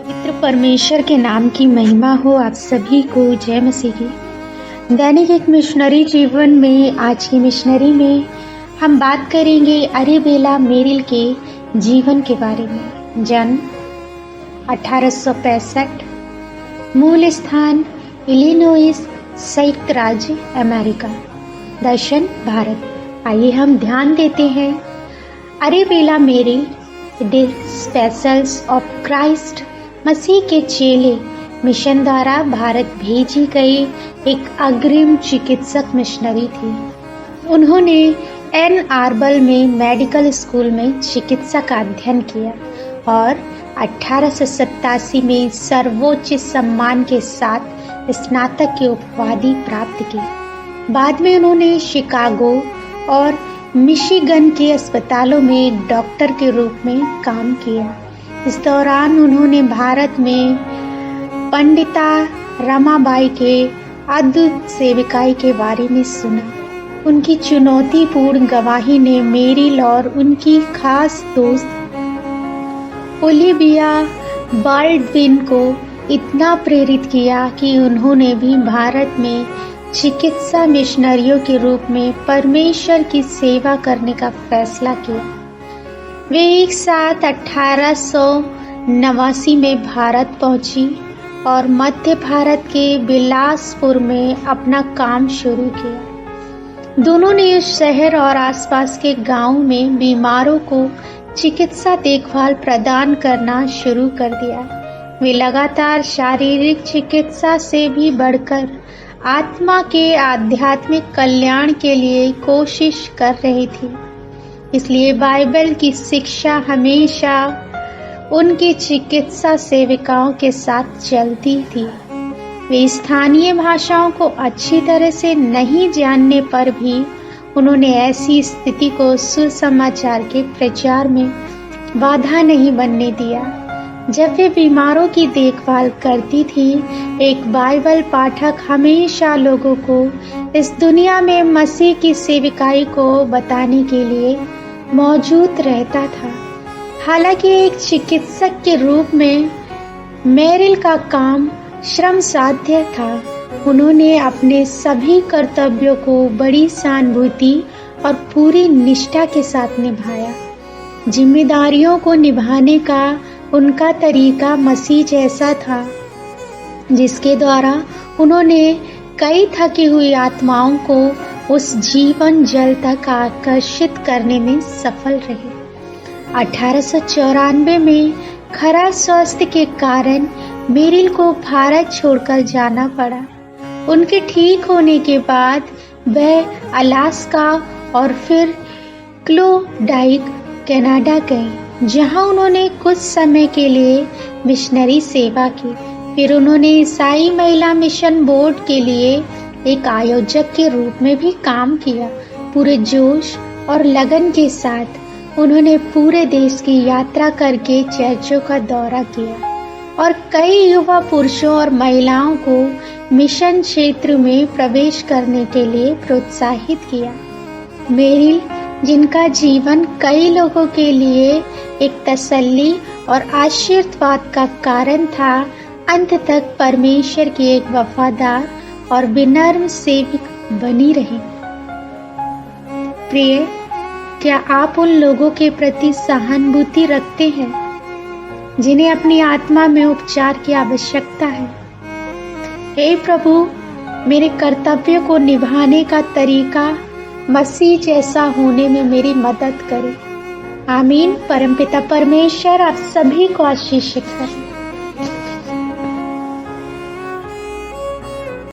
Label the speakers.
Speaker 1: पवित्र परमेश्वर के नाम की महिमा हो आप सभी को। जय मसीह की। दैनिक एक मिशनरी जीवन में आज की मिशनरी में हम बात करेंगे अरेबेला मेरिल के जीवन के बारे में। जन्म 1865, मूल स्थान इलिनोइस, संयुक्त राज्य अमेरिका, दर्शन भारत। आइए हम ध्यान देते हैं अरेबेला मेरिल डिस्पेसल्स ऑफ क्राइस्ट, मसीह के चेले मिशन द्वारा भारत भेजी गई एक अग्रिम चिकित्सक मिशनरी थी। उन्होंने एन आर्बल में मेडिकल स्कूल में चिकित्सा का अध्ययन किया और 1887 में सर्वोच्च सम्मान के साथ स्नातक की उपाधि प्राप्त की। बाद में उन्होंने शिकागो और मिशिगन के अस्पतालों में एक डॉक्टर के रूप में काम किया। इस दौरान उन्होंने भारत में पंडिता रमाबाई के अद्भुत सेविकाई के बारे में सुना। उनकी चुनौतीपूर्ण गवाही ने मेरिल और उनकी खास दोस्त ओलिविया बाल्डविन को इतना प्रेरित किया कि उन्होंने भी भारत में चिकित्सा मिशनरियों के रूप में परमेश्वर की सेवा करने का फैसला किया। वे एक साथ 1889 में भारत पहुंची और मध्य भारत के बिलासपुर में अपना काम शुरू किया। दोनों ने उस शहर और आसपास के गांव में बीमारों को चिकित्सा देखभाल प्रदान करना शुरू कर दिया। वे लगातार शारीरिक चिकित्सा से भी बढ़कर आत्मा के आध्यात्मिक कल्याण के लिए कोशिश कर रही थी। इसलिए बाइबल की शिक्षा हमेशा उनकी चिकित्सा सेविकाओं के साथ चलती थी। वे स्थानीय भाषाओं को अच्छी तरह से नहीं जानने पर भी उन्होंने ऐसी स्थिति को सुसमाचार के प्रचार में बाधा नहीं बनने दिया। जब वे बीमारों की देखभाल करती थी, एक बाइबल पाठक हमेशा लोगों को इस दुनिया में मसीह की सेविकाई को बताने के लिए मौजूद रहता था। हालांकि एक चिकित्सक के रूप में मेरिल का काम श्रम साध्य था, उन्होंने अपने सभी कर्तव्यों को बड़ी सहानुभूति और पूरी निष्ठा के साथ निभाया। जिम्मेदारियों को निभाने का उनका तरीका मसीह जैसा था, जिसके द्वारा उन्होंने कई थकी हुई आत्माओं को उस जीवन जल तक आकर्षित करने में सफल रहे। 1894 में खराब स्वास्थ्य के कारण मेरिल को भारत छोड़कर जाना पड़ा। उनके ठीक होने के बाद वह अलास्का और फिर क्लोडाइक कनाडा गए, जहां उन्होंने कुछ समय के लिए मिशनरी सेवा की। फिर उन्होंने ईसाई महिला मिशन बोर्ड के लिए एक आयोजक के रूप में भी काम किया। पूरे जोश और लगन के साथ उन्होंने पूरे देश की यात्रा करके चर्चों का दौरा किया और कई युवा पुरुषों और महिलाओं को मिशन क्षेत्र में प्रवेश करने के लिए प्रोत्साहित किया। मेरिल, जिनका जीवन कई लोगों के लिए एक तसल्ली और आशीर्वाद का कारण था, अंत तक परमेश्वर की एक वफादार और विनम्र सेवक बनी रही। प्रिय, क्या आप उन लोगों के प्रति सहानुभूति रखते हैं जिन्हें अपनी आत्मा में उपचार की आवश्यकता है? हे प्रभु, मेरे कर्तव्य को निभाने का तरीका मसीह जैसा होने में मेरी मदद करें। आमीन। परमपिता परमेश्वर आप सभी को आशीषित करें।